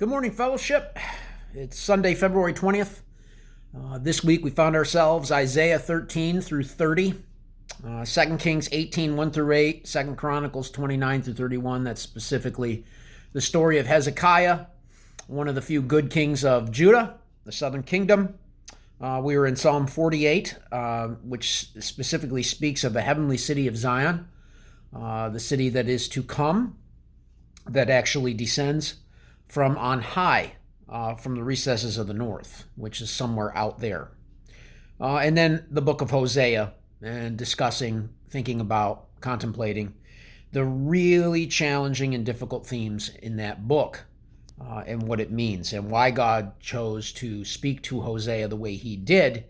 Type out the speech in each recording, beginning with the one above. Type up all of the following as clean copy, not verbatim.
Good morning, fellowship. It's Sunday, February 20th. This week we found ourselves Isaiah 13 through 30, 2 Kings 18, 1 through 8, 2 Chronicles 29 through 31. That's specifically the story of Hezekiah, one of the few good kings of Judah, the southern kingdom. We were in Psalm 48, which specifically speaks of the heavenly city of Zion, the city that is to come, that actually descends from on high, from the recesses of the north, which is somewhere out there. And then the book of Hosea, and discussing, thinking about, contemplating the really challenging and difficult themes in that book, and what it means, and why God chose to speak to Hosea the way he did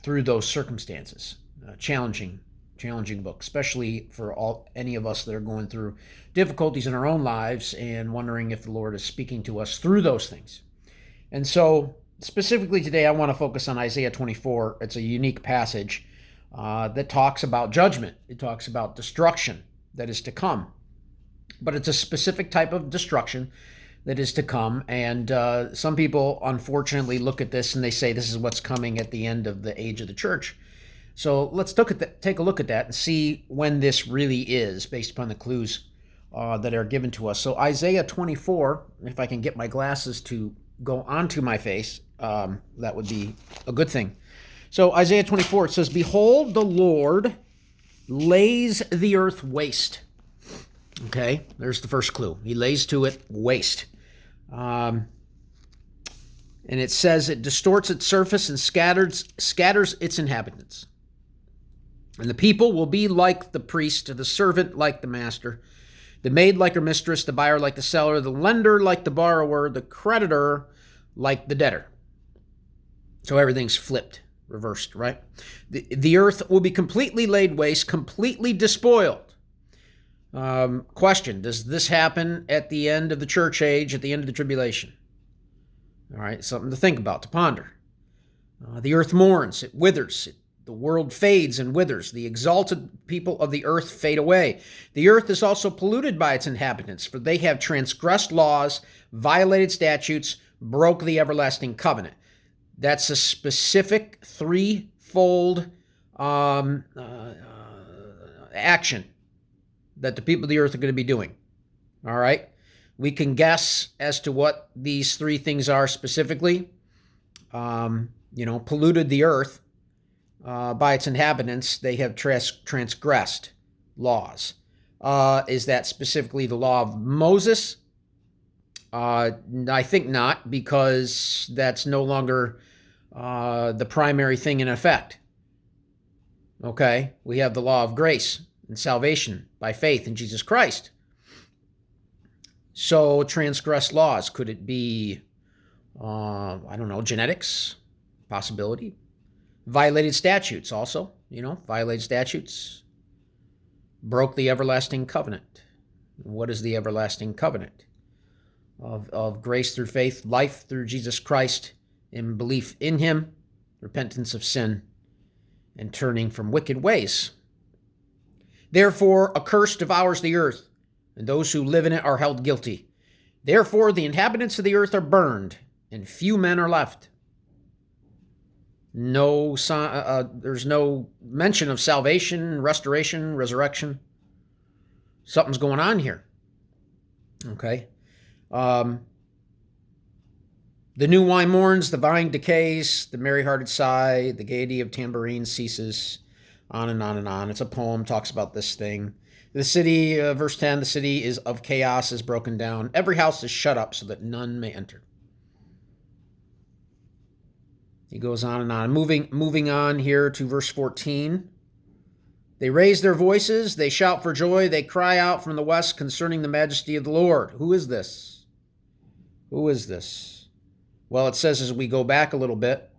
through those circumstances. Challenging book, especially for any of us that are going through difficulties in our own lives and wondering if the Lord is speaking to us through those things. And so specifically today, I want to focus on Isaiah 24. It's a unique passage that talks about judgment. It talks about destruction that is to come, but it's a specific type of destruction that is to come. And some people, unfortunately, look at this and they say this is what's coming at the end of the age of the church. So let's take a look at that and see when this really is, based upon the clues that are given to us. So Isaiah 24, if I can get my glasses to go onto my face, that would be a good thing. So Isaiah 24, it says, "Behold, the Lord lays the earth waste." Okay, there's the first clue. He lays to it waste. And it says it distorts its surface and scatters its inhabitants. And the people will be like the priest, the servant like the master, the maid like her mistress, the buyer like the seller, the lender like the borrower, the creditor like the debtor. So everything's flipped, reversed, right? The earth will be completely laid waste, completely despoiled. Question, does this happen at the end of the church age, at the end of the tribulation? All right, something to think about, to ponder. The earth mourns, it withers, the world fades and withers. The exalted people of the earth fade away. The earth is also polluted by its inhabitants, for they have transgressed laws, violated statutes, broke the everlasting covenant. That's a specific threefold action that the people of the earth are going to be doing. All right? We can guess as to what these three things are specifically. Polluted the earth. By its inhabitants, they have transgressed laws. Is that specifically the law of Moses? I think not, because that's no longer the primary thing in effect. Okay, we have the law of grace and salvation by faith in Jesus Christ. So transgressed laws, could it be, genetics? Possibility. Violated statutes also, violated statutes. Broke the everlasting covenant. What is the everlasting covenant? Of grace through faith, life through Jesus Christ, in belief in him, repentance of sin, and turning from wicked ways. Therefore, a curse devours the earth, and those who live in it are held guilty. Therefore, the inhabitants of the earth are burned, and few men are left. There's no mention of salvation, restoration, resurrection. Something's going on here. Okay. The new wine mourns, the vine decays, the merry-hearted sigh, the gaiety of tambourines ceases, on and on and on. It's a poem, talks about this thing. The city, verse 10, the city is of chaos, is broken down. Every house is shut up so that none may enter. He goes on and on. Moving on here to verse 14. They raise their voices, they shout for joy, they cry out from the west concerning the majesty of the Lord. Who is this? Who is this? Well, it says as we go back a little bit,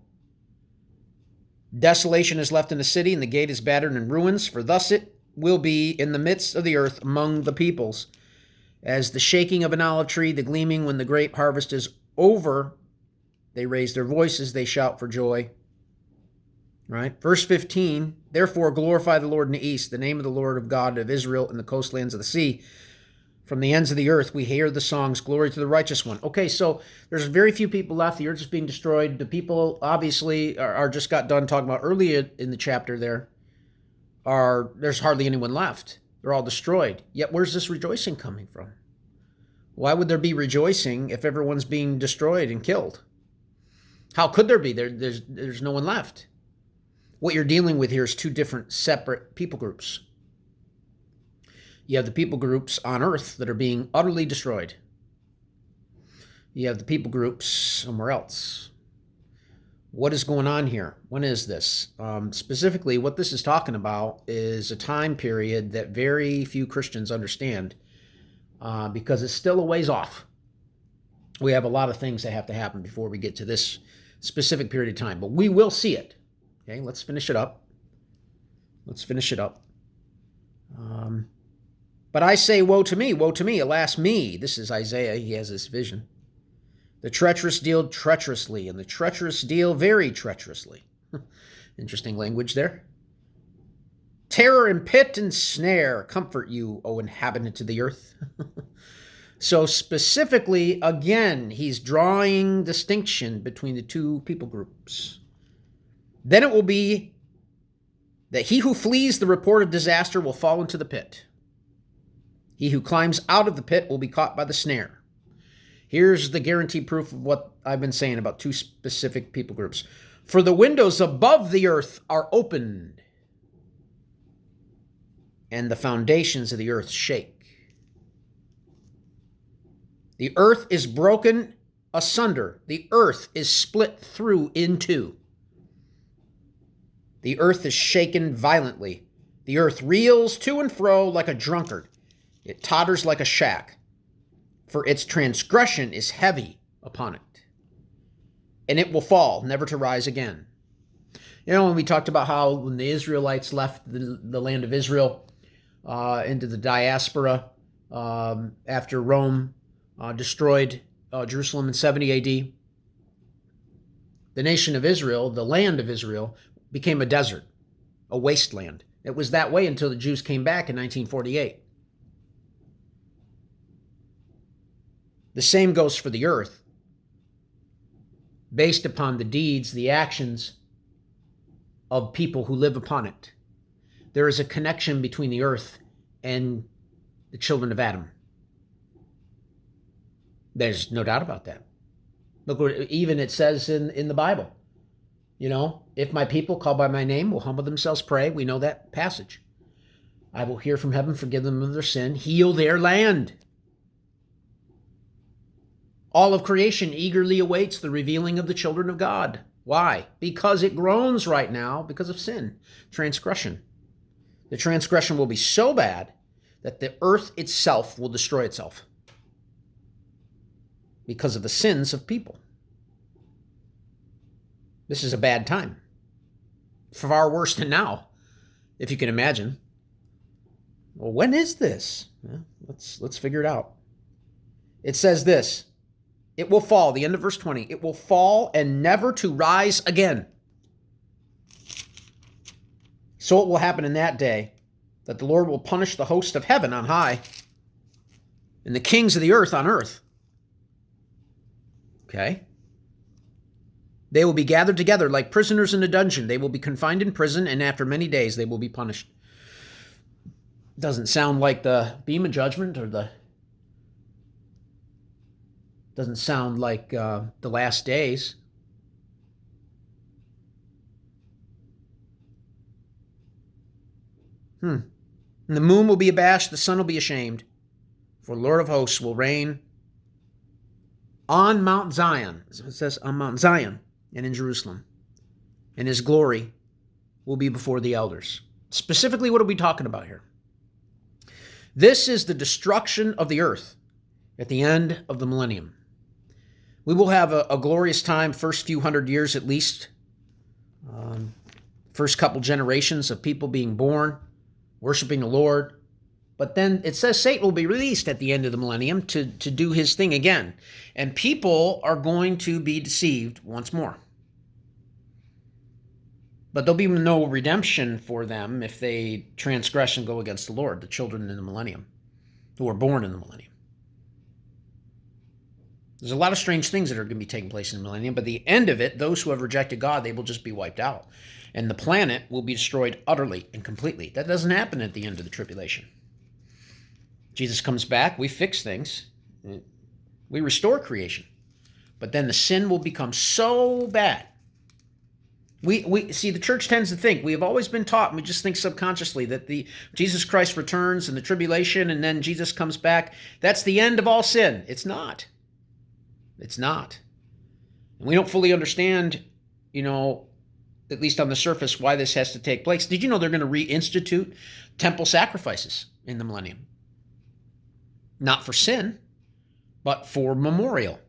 desolation is left in the city, and the gate is battered in ruins, for thus it will be in the midst of the earth among the peoples. As the shaking of an olive tree, the gleaming when the grape harvest is over, they raise their voices, they shout for joy. Right? Verse 15, therefore glorify the Lord in the east, the name of the Lord of God of Israel in the coastlands of the sea. From the ends of the earth, we hear the songs, glory to the righteous one. Okay, so there's very few people left. The earth is being destroyed. The people obviously are just got done talking about earlier in the chapter there's hardly anyone left. They're all destroyed. Yet where's this rejoicing coming from? Why would there be rejoicing if everyone's being destroyed and killed? How could there be? There's no one left. What you're dealing with here is two different separate people groups. You have the people groups on earth that are being utterly destroyed. You have the people groups somewhere else. What is going on here? When is this? Specifically, what this is talking about is a time period that very few Christians understand because it's still a ways off. We have a lot of things that have to happen before we get to this specific period of time, but we will see it. Okay, let's finish it up. But I say, woe to me, alas me. This is Isaiah. He has this vision. The treacherous deal treacherously, and the treacherous deal very treacherously. Interesting language there. Terror and pit and snare comfort you, O inhabitant of the earth. So specifically, again, he's drawing distinction between the two people groups. Then it will be that he who flees the report of disaster will fall into the pit. He who climbs out of the pit will be caught by the snare. Here's the guaranteed proof of what I've been saying about two specific people groups. For the windows above the earth are opened, and the foundations of the earth shake. The earth is broken asunder. The earth is split through in two. The earth is shaken violently. The earth reels to and fro like a drunkard. It totters like a shack, for its transgression is heavy upon it. And it will fall, never to rise again. You know, when we talked about how when the Israelites left the land of Israel into the diaspora after Rome destroyed Jerusalem in 70 AD, the nation of Israel, the land of Israel, became a desert, a wasteland. It was that way until the Jews came back in 1948. The same goes for the earth. Based upon the deeds, the actions of people who live upon it. There is a connection between the earth and the children of Adam. There's no doubt about that. Look what even it says in the Bible. You know, if my people called by my name will humble themselves, pray. We know that passage. I will hear from heaven, forgive them of their sin, heal their land. All of creation eagerly awaits the revealing of the children of God. Why? Because it groans right now because of sin, transgression. The transgression will be so bad that the earth itself will destroy itself because of the sins of people. This is a bad time. Far worse than now, if you can imagine. Well, when is this? Well, let's figure it out. It says this. It will fall, the end of verse 20, it will fall and never to rise again. So it will happen in that day that the Lord will punish the host of heaven on high and the kings of the earth on earth. Okay? They will be gathered together like prisoners in a dungeon. They will be confined in prison, and after many days they will be punished. Doesn't sound like the Bema judgment or doesn't sound like the last days. And the moon will be abashed, the sun will be ashamed, for the Lord of hosts will reign on Mount Zion. It says on Mount Zion and in Jerusalem. And his glory will be before the elders. Specifically, what are we talking about here? This is the destruction of the earth at the end of the millennium. We will have a glorious time, first few hundred years at least. First couple generations of people being born, worshiping the Lord. But then it says Satan will be released at the end of the millennium to do his thing again. And people are going to be deceived once more. But there'll be no redemption for them if they transgress and go against the Lord, the children in the millennium, who are born in the millennium. There's a lot of strange things that are going to be taking place in the millennium, but at the end of it, those who have rejected God, they will just be wiped out. And the planet will be destroyed utterly and completely. That doesn't happen at the end of the tribulation. Jesus comes back, we fix things, we restore creation. But then the sin will become so bad. We see, the church tends to think, we have always been taught, and we just think subconsciously, that the Jesus Christ returns and the tribulation, and then Jesus comes back. That's the end of all sin. It's not. It's not. And we don't fully understand, at least on the surface, why this has to take place. Did you know they're going to reinstitute temple sacrifices in the millennium? Not for sin, but for memorial.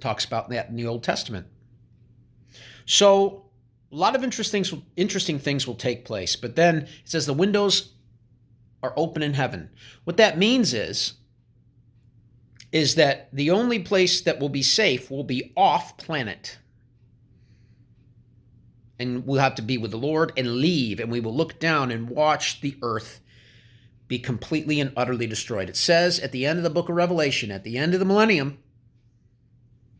Talks about that in the Old Testament. So a lot of interesting things will take place. But then it says the windows are open in heaven. What that means is that the only place that will be safe will be off planet. And we'll have to be with the Lord and leave, and we will look down and watch the earth be completely and utterly destroyed. It says at the end of the book of Revelation, at the end of the millennium,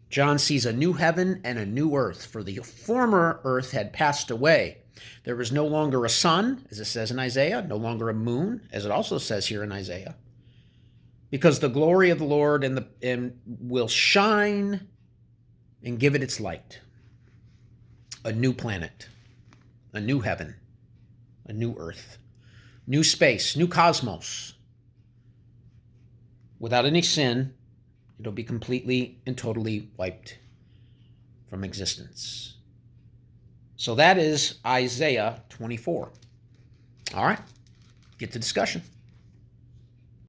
John sees a new heaven and a new earth, for the former earth had passed away. There was no longer a sun, as it says in Isaiah, no longer a moon, as it also says here in Isaiah, because the glory of the Lord will shine and give it its light. A new planet, a new heaven, a new earth, new space, new cosmos. Without any sin, it'll be completely and totally wiped from existence. So that is Isaiah 24. All right, get to discussion.